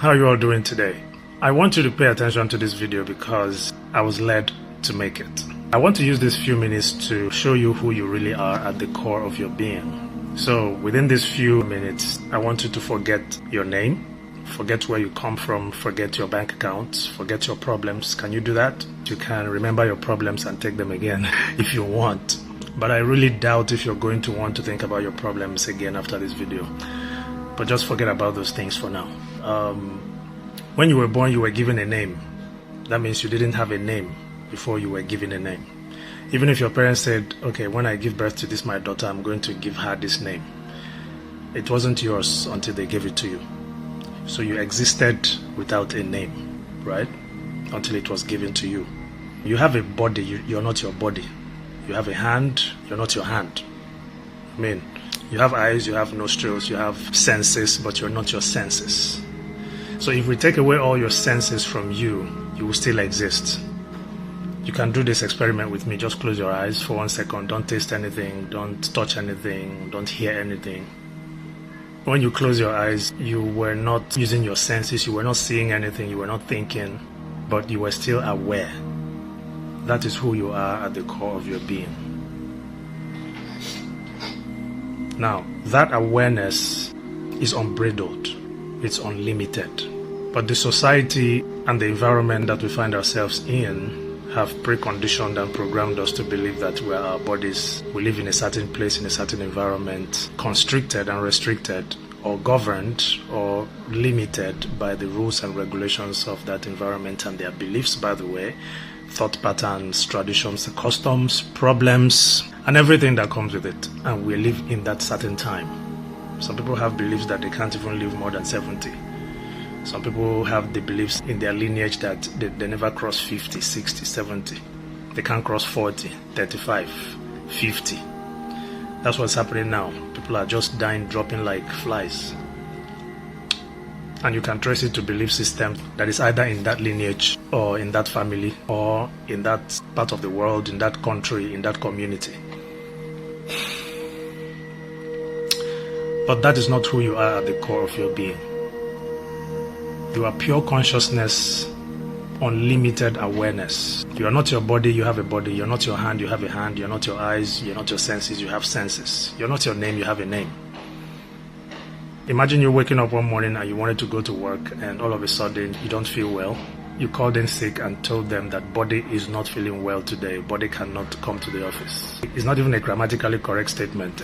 How are you all doing today? I want you to pay attention to this video because I was led to make it. I want to use these few minutes to show you who you really are at the core of your being. So within these few minutes, I want you to forget your name, forget where you come from, forget your bank account, forget your problems. Can you do that? You can remember your problems and take them again if you want. But I really doubt if you're going to want to think about your problems again after this video. But just forget about those things for now. When you were born, you were given a name. That means you didn't have a name before you were given a name. Even if your parents said, okay, when I give birth to this, my daughter, I'm going to give her this name. It wasn't yours until they gave it to you. So you existed without a name, right? Until it was given to you. You have a body, you're not your body. You have a hand, you're not your hand. I mean, you have eyes, you have nostrils, you have senses, but you're not your senses. So if we take away all your senses from you, you will still exist. You can do this experiment with me. Just close your eyes for 1 second. Don't taste anything, don't touch anything, don't hear anything. When you close your eyes, you were not using your senses, you were not seeing anything, you were not thinking, but you were still aware. That is who you are at the core of your being. Now, that awareness is unbridled, it's unlimited. But the society and the environment that we find ourselves in have preconditioned and programmed us to believe that we are our bodies. We live in a certain place, in a certain environment, constricted and restricted, or governed or limited by the rules and regulations of that environment and their beliefs, by the way, thought patterns, traditions, customs, problems, and everything that comes with it. And we live in that certain time. Some people have beliefs that they can't even live more than 70. Some people have the beliefs in their lineage that they never cross 50, 60, 70. They can't cross 40, 35, 50. That's what's happening now. People are just dying, dropping like flies. And you can trace it to belief systems that is either in that lineage or in that family or in that part of the world, in that country, in that community. But that is not who you are at the core of your being. You are pure consciousness, unlimited awareness. You are not your body, you have a body. You're not your hand, you have a hand. You're not your eyes, you're not your senses, you have senses. You're not your name, you have a name. Imagine you're waking up one morning and you wanted to go to work and all of a sudden you don't feel well. You called in sick and told them that body is not feeling well today. Body cannot come to the office. It's not even a grammatically correct statement.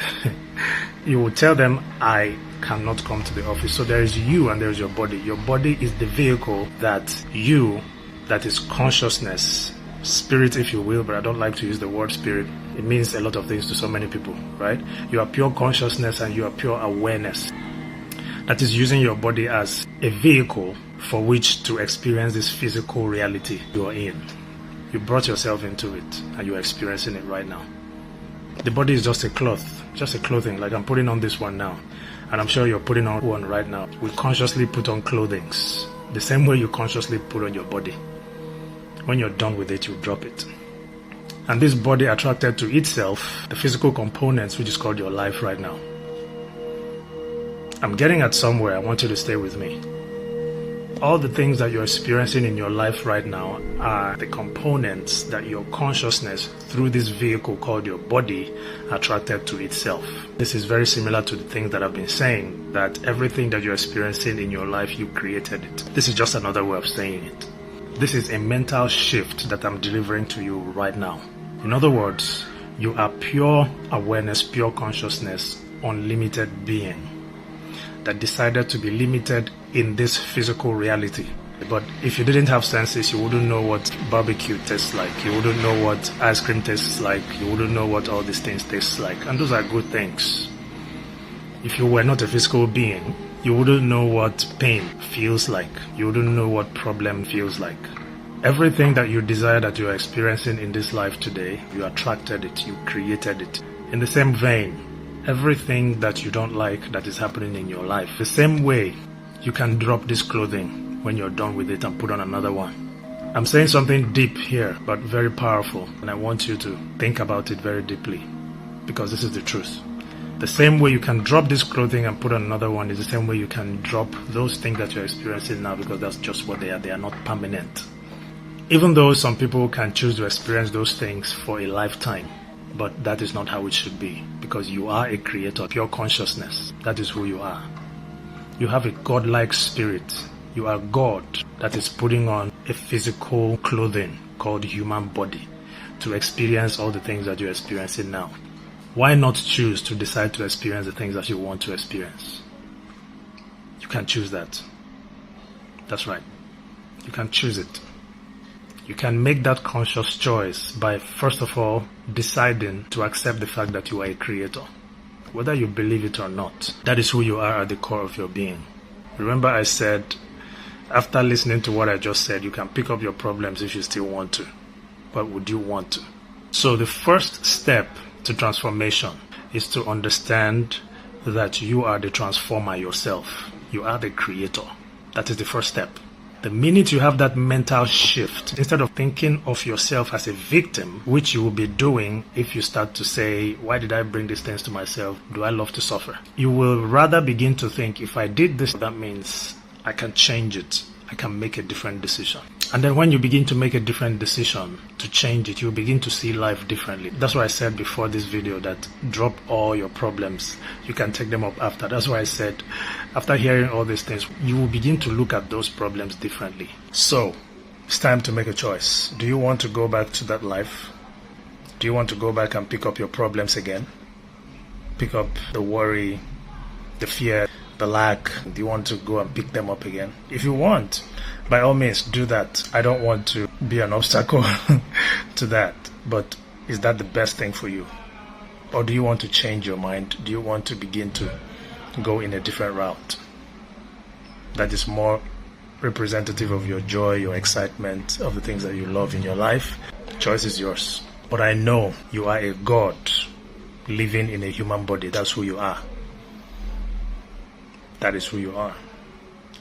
You will tell them, I cannot come to the office. So there is you and there is your body. Your body is the vehicle that is consciousness, spirit if you will, but I don't like to use the word spirit. It means a lot of things to so many people, right? You are pure consciousness and you are pure awareness. That is using your body as a vehicle for which to experience this physical reality you are in. You brought yourself into it and you're experiencing it right now. The body is just a cloth, just a clothing, like I'm putting on this one now. And I'm sure you're putting on one right now. We consciously put on clothings, the same way you consciously put on your body. When you're done with it, you drop it. And this body attracted to itself, the physical components, which is called your life right now. I'm getting at somewhere. I want you to stay with me. All the things that you're experiencing in your life right now are the components that your consciousness, through this vehicle called your body, attracted to itself. This is very similar to the things that I've been saying, that everything that you're experiencing in your life, you created it. This is just another way of saying it. This is a mental shift that I'm delivering to you right now. In other words, you are pure awareness, pure consciousness, unlimited being that decided to be limited in this physical reality. But if you didn't have senses, you wouldn't know what barbecue tastes like. You wouldn't know what ice cream tastes like. You wouldn't know what all these things taste like. And those are good things. If you were not a physical being, you wouldn't know what pain feels like. You wouldn't know what problem feels like. Everything that you desire that you are experiencing in this life today, you attracted it, you created it. In the same vein, everything that you don't like that is happening in your life, the same way you can drop this clothing when you're done with it and put on another one. I'm saying something deep here, but very powerful, and I want you to think about it very deeply, because this is the truth. The same way you can drop this clothing and put on another one is the same way you can drop those things that you're experiencing now, because that's just what they are. They are not permanent. Even though some people can choose to experience those things for a lifetime, but that is not how it should be, because you are a creator, pure consciousness. That is who you are. You have a godlike spirit. You are God that is putting on a physical clothing called human body to experience all the things that you're experiencing now. Why not choose to decide to experience the things that you want to experience? You can choose that. That's right. You can choose it. You can make that conscious choice by, first of all, deciding to accept the fact that you are a creator. Whether you believe it or not, that is who you are at the core of your being. Remember I said, after listening to what I just said, you can pick up your problems if you still want to. But would you want to? So the first step to transformation is to understand that you are the transformer yourself. You are the creator. That is the first step. The minute you have that mental shift, instead of thinking of yourself as a victim, which you will be doing if you start to say, why did I bring these things to myself? Do I love to suffer? You will rather begin to think, if I did this, that means I can change it. I can make a different decision. And then when you begin to make a different decision to change it, you begin to see life differently. That's why I said before this video that drop all your problems. You can take them up after. That's why I said after hearing all these things, you will begin to look at those problems differently. So it's time to make a choice. Do you want to go back to that life? Do you want to go back and pick up your problems again? Pick up the worry, the fear, the lack. Do you want to go and pick them up again? If you want, by all means do that. I don't want to be an obstacle to that, but is that the best thing for you? Or do you want to change your mind? Do you want to begin to go in a different route that is more representative of your joy, your excitement, of the things that you love in your life? The choice is yours. But I know you are a God living in a human body. That's who you are. That is who you are.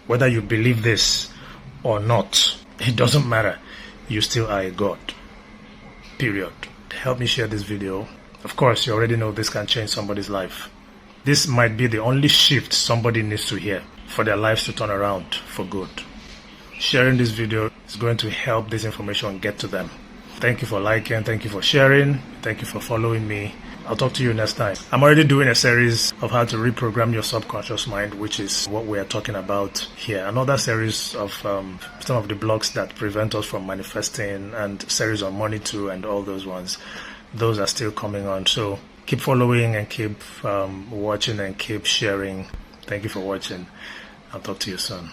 Whether you believe this or not, it doesn't matter. You still are a God. Period. Help me share this video. Of course, you already know this can change somebody's life. This might be the only shift somebody needs to hear for their lives to turn around for good. Sharing this video is going to help this information get to them. Thank you for liking. Thank you for sharing. Thank you for following me. I'll talk to you next time. I'm already doing a series of how to reprogram your subconscious mind, which is what we are talking about here. Another series of some of the blocks that prevent us from manifesting, and series on money too, and all those ones. Those are still coming on. So keep following and keep watching and keep sharing. Thank you for watching. I'll talk to you soon.